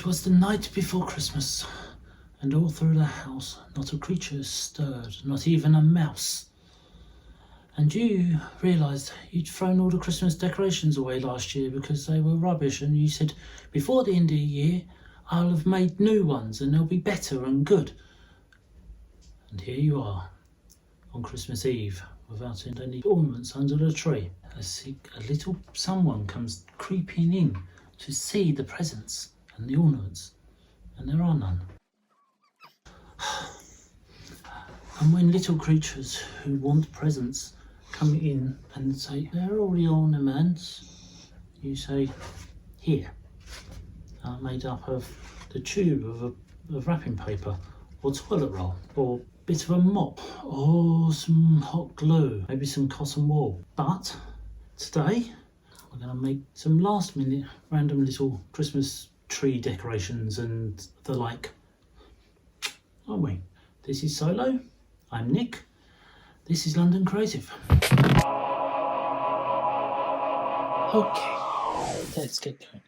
It was the night before Christmas, and all through the house not a creature stirred, not even a mouse. And you realised you'd thrown all the Christmas decorations away last year because they were rubbish, and you said, before the end of the year, I'll have made new ones and they'll be better and good. And here you are, on Christmas Eve, without any ornaments under the tree. A little someone comes creeping in to see the presents and the ornaments, and there are none. And when little creatures who want presents come in and say, "Where are all the ornaments?" you say, "Here," made up of the tube of wrapping paper, or toilet roll, or bit of a mop, or some hot glue, maybe some cotton wool. But today we're going to make some last minute random little Christmas tree decorations and the like, aren't we? This is Solo, I'm Nick, this is London Creative. Okay, let's get going.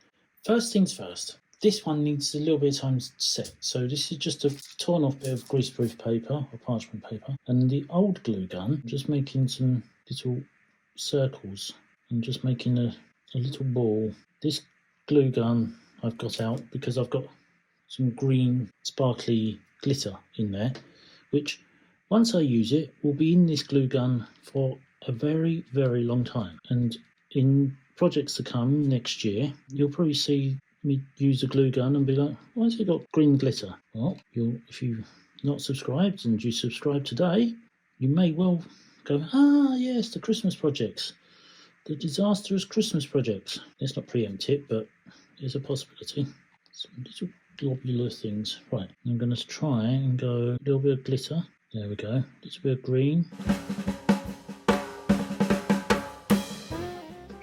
First things first, this one needs a little bit of time to set. So this is just a torn off bit of greaseproof paper or parchment paper, and the old glue gun, I'm just making some little circles and just making a little ball. This glue gun I've got out because I've got some green sparkly glitter in there, which once I use it will be in this glue gun for a very, very long time. And in projects to come next year, you'll probably see me use a glue gun and be like, why has it got green glitter? Well, if you're not subscribed and you subscribe today, you may well go, yes, the Christmas projects, the disastrous Christmas projects. Let's not preempt it, but there's a possibility. Some little globular things. Right, I'm going to try and go a little bit of glitter. There we go. A little bit of green.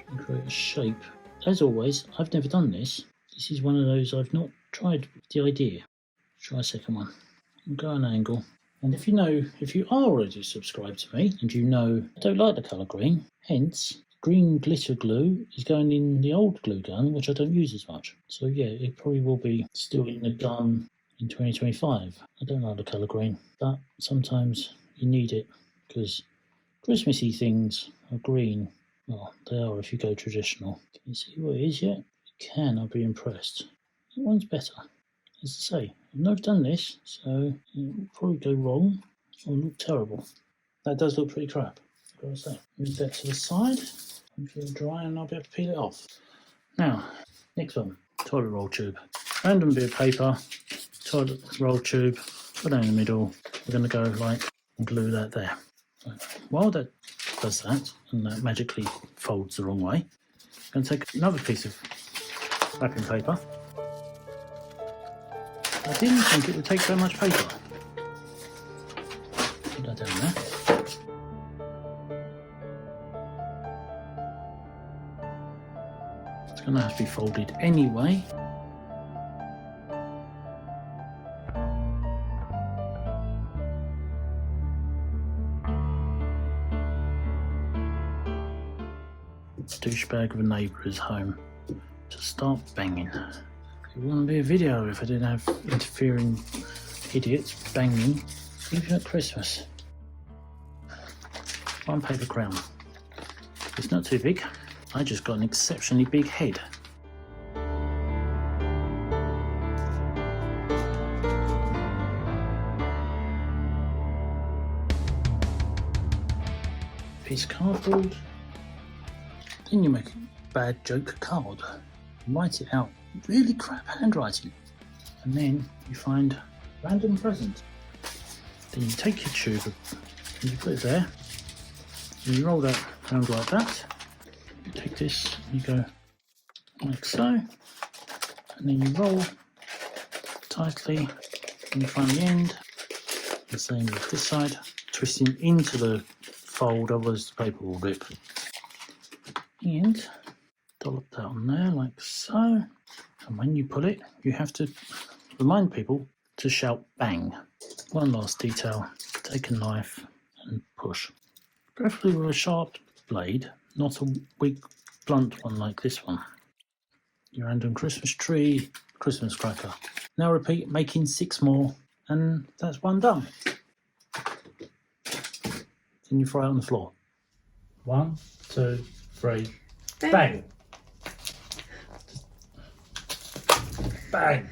And create a shape. As always, I've never done this. This is one of those I've not tried the idea. Try a second one. And go an angle. And if you are already subscribed to me, and you know I don't like the colour green, hence green glitter glue is going in the old glue gun, which I don't use as much. So yeah, it probably will be still in the gun in 2025. I don't like the colour green, but sometimes you need it because Christmassy things are green. Well, they are if you go traditional. Can you see what it is yet? You can, I'll be impressed. That one's better. As I say, I've never done this, so it will probably go wrong or look terrible. That does look pretty crap, I've got to say. Move that to the side. Hopefully it'll dry and I'll be able to peel it off. Now, next one, toilet roll tube. Random bit of paper, toilet roll tube, put that in the middle. We're going to go like and glue that there. So, while that does that, and that magically folds the wrong way, I'm going to take another piece of wrapping paper. I didn't think it would take so much paper. Put that down there. It's going to have to be folded anyway. Douchebag of a neighbour is home to start banging. It wouldn't be a video if I didn't have interfering idiots banging, even at Christmas. One paper crown. It's not too big. I just got an exceptionally big head. Piece of cardboard. Then you make a bad joke card. Write it out. Really crap handwriting. And then you find random present. Then you take your tube and you put it there. And you roll that around like that. You take this and you go like so. And then you roll tightly and you find the end. The same with this side. Twisting into the fold, otherwise the paper will rip. And dollop that on there like so. And when you pull it, you have to remind people to shout bang. One last detail, take a knife and push. Preferably with a sharp blade, not a weak, blunt one like this one. Your random Christmas tree Christmas cracker. Now repeat, making 6 more, and that's 1 done. Then you fry it on the floor. 1, 2, 3, bang! Bang!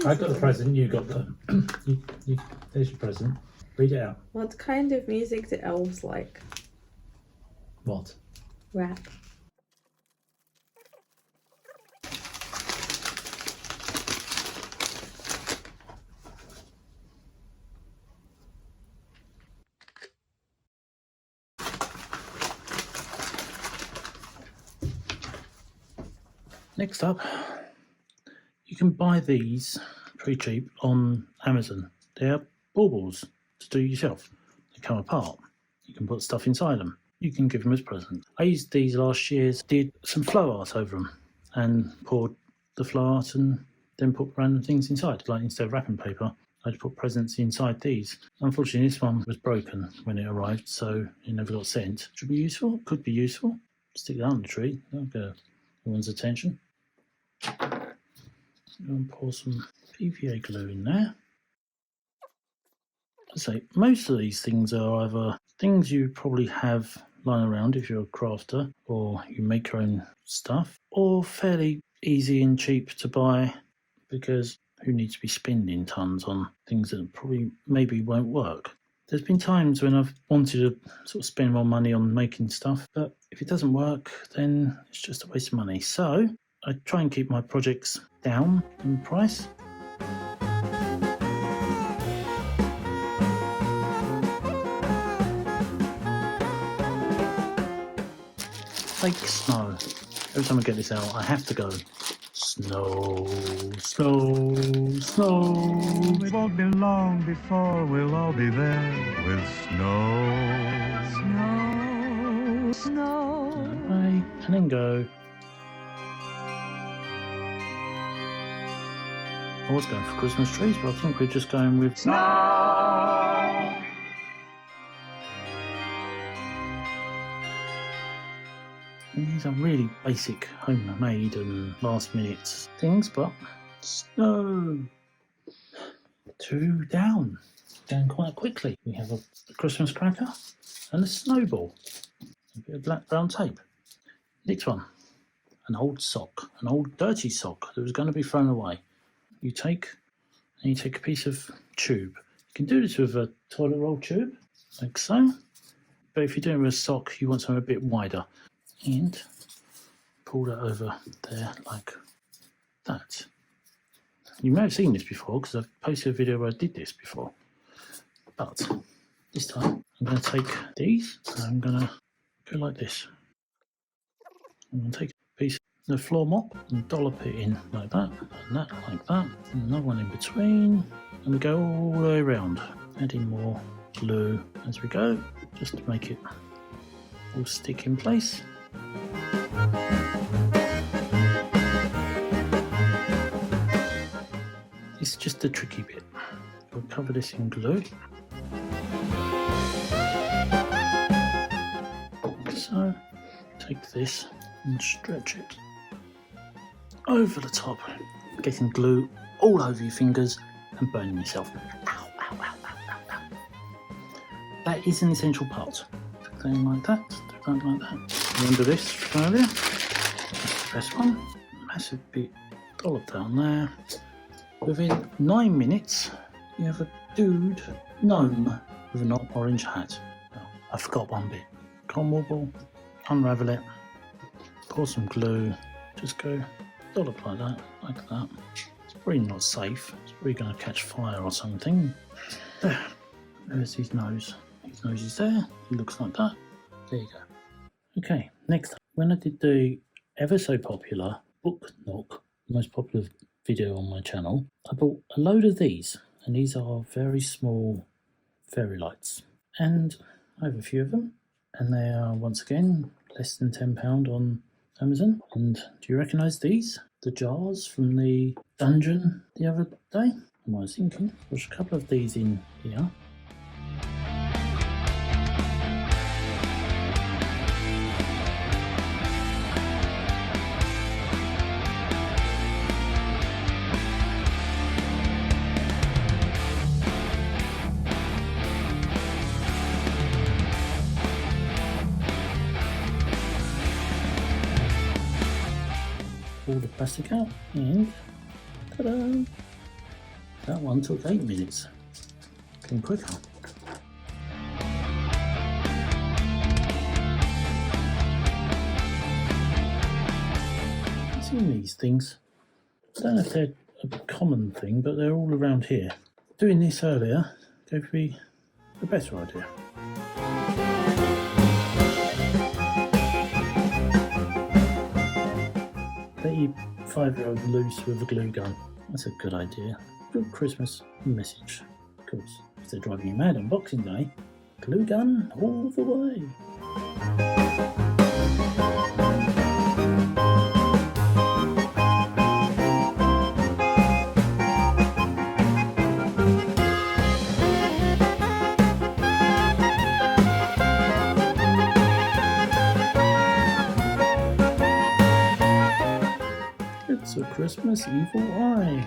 I got the present, you got the... there's your present. Read it out. What kind of music do elves like? What? Rap. Next up, you can buy these pretty cheap on Amazon. They're baubles to do yourself. They come apart. You can put stuff inside them. You can give them as presents. I used these last year, did some flow art over them and poured the flow art and then put random things inside. Like instead of wrapping paper, I just put presents inside these. Unfortunately, this one was broken when it arrived, so it never got sent. Should be useful, could be useful. Stick that on the tree, that'll get everyone's attention. And pour some PVA glue in there. I say most of these things are either things you probably have lying around if you're a crafter or you make your own stuff, or fairly easy and cheap to buy because who needs to be spending tons on things that probably maybe won't work. There's been times when I've wanted to sort of spend more money on making stuff, but if it doesn't work, then it's just a waste of money. So I try and keep my projects down in price. Fake snow. Every time I get this out, I have to go. Snow, snow, snow. It won't be long before we'll all be there with snow. Snow, snow. Right, and then go. I was going for Christmas trees, but I think we're just going with Snow. These are really basic, homemade and last minute things, but snow. 2 down. Down quite quickly. We have a Christmas cracker and a snowball. A bit of black brown tape. Next one. An old sock. An old dirty sock that was going to be thrown away. You take a piece of tube. You can do this with a toilet roll tube, like so. But if you're doing it with a sock, you want something a bit wider. And pull that over there like that. You may have seen this before because I've posted a video where I did this before. But this time I'm going to take these and I'm going to go like this. I'm going to take a piece of the floor mop and dollop it in like that, and that like that, and another one in between, and we go all the way around, adding more glue as we go, just to make it all stick in place. This is just the tricky bit. We'll cover this in glue. So take this and stretch it over the top, getting glue all over your fingers and burning yourself. Ow, ow, ow, ow, ow, ow. That is an essential part. Something like that, do that like that. Remember this from earlier? That's the best one. Massive bit dollop down there. Within 9 minutes, you have a dude gnome with an orange hat. Oh, I forgot one bit. Cotton wool ball, unravel it, pour some glue, just go dollop like that, like that. It's probably not safe. It's probably going to catch fire or something. There. There's his nose. His nose is there. He looks like that. There you go. Okay, next up. When I did the ever so popular book knock, the most popular video on my channel, I bought a load of these, and these are very small fairy lights, and I have a few of them, and they are once again less than £10 on Amazon. And do you recognise these? The jars from the dungeon the other day? I was thinking, there's a couple of these in here. pull the plastic out and ta-da! That one took 8 minutes. Came quicker. I've seen these things. I don't know if they're a common thing, but they're all around here. Doing this earlier gave me a better idea. Let your 5-year-old loose with a glue gun. That's a good idea. Good Christmas message. Of course, if they're driving you mad on Boxing Day, glue gun all the way. It's a Christmas evil eye.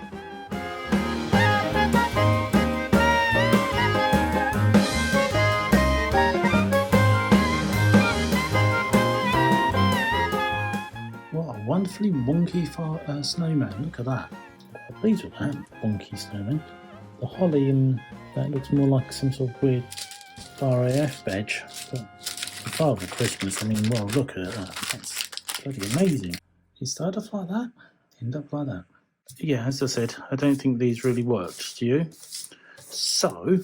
What a wonderfully wonky snowman. Look at that. I'm pleased with that wonky snowman. The holly, that looks more like some sort of weird RAF badge. But Father Christmas, I mean, well, look at that. That's bloody amazing. You start off like that, end up like that. Yeah, as I said, I don't think these really worked, do you? So,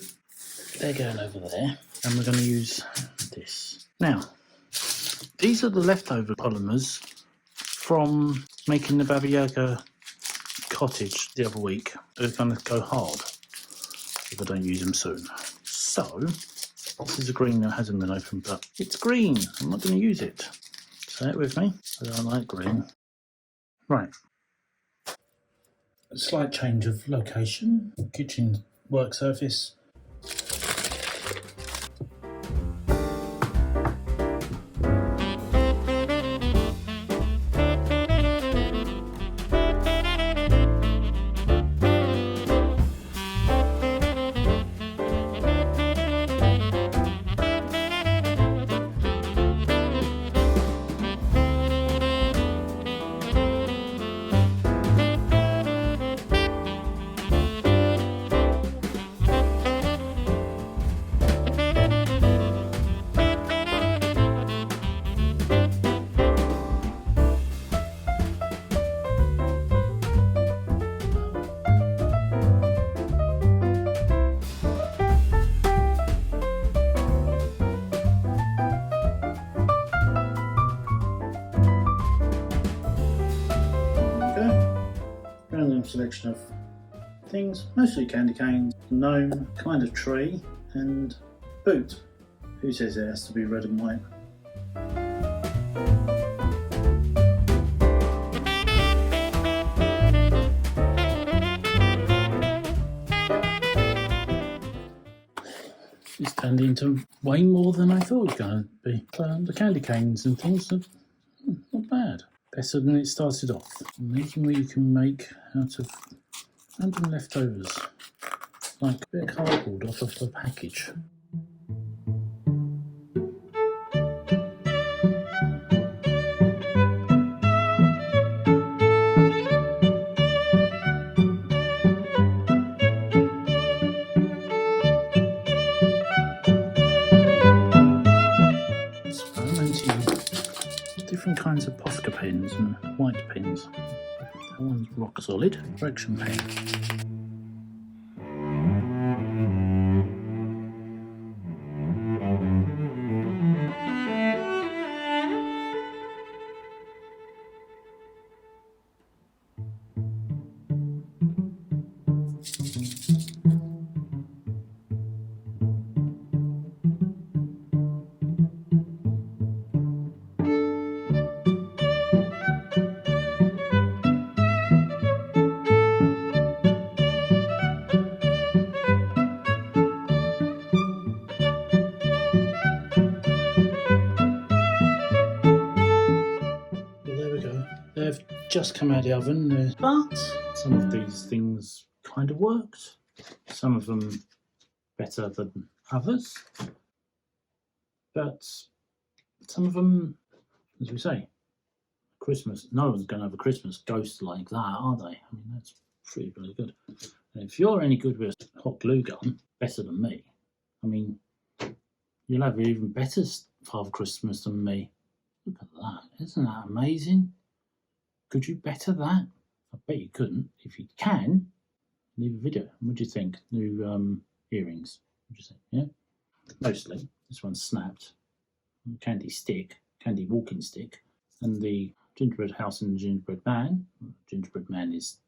they're going over there, and we're going to use this. Now, these are the leftover polymers from making the Baba Yaga cottage the other week. They're going to go hard if I don't use them soon. So, this is a green that hasn't been opened, but it's green. I'm not going to use it. Say it with me. I don't like green. Right. A slight change of location. Kitchen work surface. Random selection of things, mostly candy canes, gnome, kind of tree, and boot. Who says it has to be red and white? It's turned into way more than I thought it was going to be. The candy canes and things are not bad. Better than it started off. Making what you can make out of random leftovers, like a bit of cardboard off of the package. Different kinds of Posca pens and white pens. That one's rock solid. Correction pen. They've just come out of the oven, but some of these things kind of worked. Some of them better than others, but some of them, as we say, Christmas. No one's going to have a Christmas ghost like that, are they? I mean, that's pretty bloody good. And if you're any good with a hot glue gun, better than me, I mean, you'll have an even better Father Christmas than me. Look at that. Isn't that amazing? Could you better that? I bet you couldn't. If you can, leave a video. What do you think? New earrings. What do you think? Yeah? Mostly. This one's snapped. Candy stick. Candy walking stick. And the gingerbread house and the gingerbread man. Gingerbread man is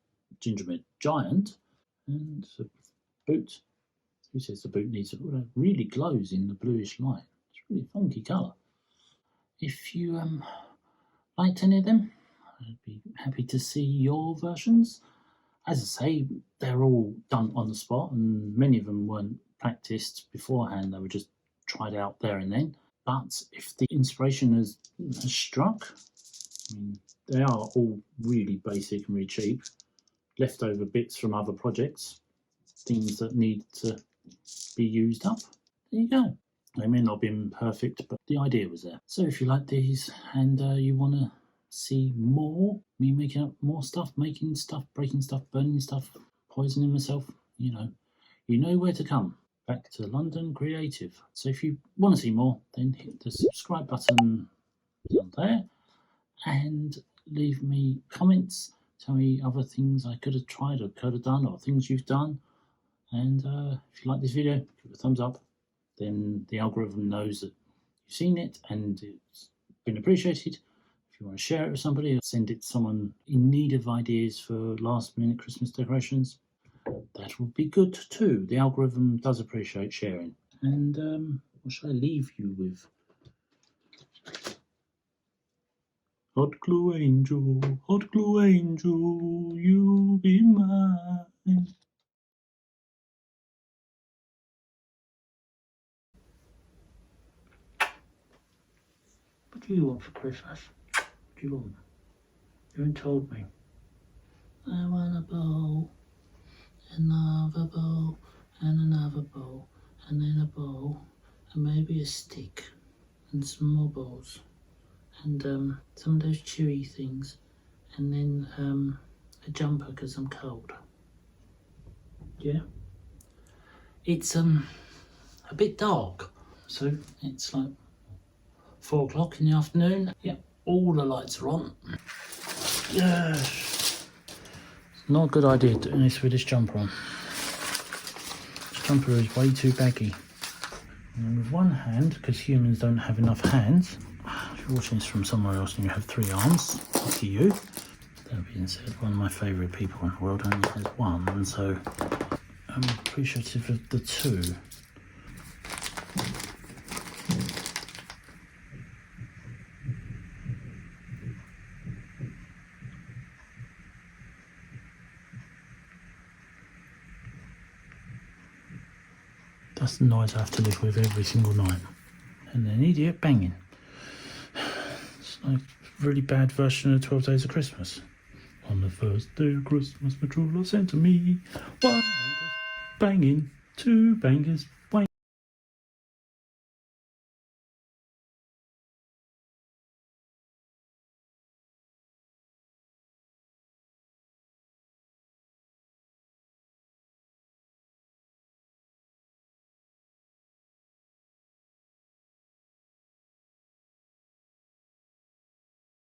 gingerbread giant. And the boot. Who says the boot needs it? Well, it really glows in the bluish light. It's a really funky colour. If you liked any of them, I'd be happy to see your versions. As I say, they're all done on the spot, and many of them weren't practiced beforehand. They were just tried out there and then. But if the inspiration has struck, I mean, they are all really basic and really cheap. Leftover bits from other projects, things that need to be used up. There you go. They may not have been perfect, but the idea was there. So if you like these and you want to see more, me making up more stuff, making stuff, breaking stuff, burning stuff, poisoning myself, you know where to come. Back to London Creative. So if you want to see more, then hit the subscribe button down there and leave me comments. Tell me other things I could have tried or could have done, or things you've done. And if you like this video, give it a thumbs up. Then the algorithm knows that you've seen it and it's been appreciated. If you want to share it with somebody or send it to someone in need of ideas for last minute Christmas decorations, that would be good too. The algorithm does appreciate sharing. And what shall I leave you with? Hot glue angel, you be mine. What do you want for Christmas? What do you want? You haven't told me. I want a bowl, another bowl, and another bowl, and then a bowl, and maybe a stick, and some more bowls, and some of those chewy things, and then a jumper because I'm cold. Yeah? It's a bit dark, so it's like 4 o'clock in the afternoon. Yeah, all the lights are on. Yes. It's not a good idea doing this with this jumper on. This jumper is way too baggy. And with one hand, because humans don't have enough hands, if you're watching this from somewhere else and you have 3 arms, lucky you. That being said, one of my favourite people in the world only has 1, and so I'm appreciative of the 2. That's the noise I have to live with every single night. And an idiot banging. It's like a really bad version of 12 Days of Christmas. On the first day of Christmas, my true love sent to me 1 banger's banging, 2 bangers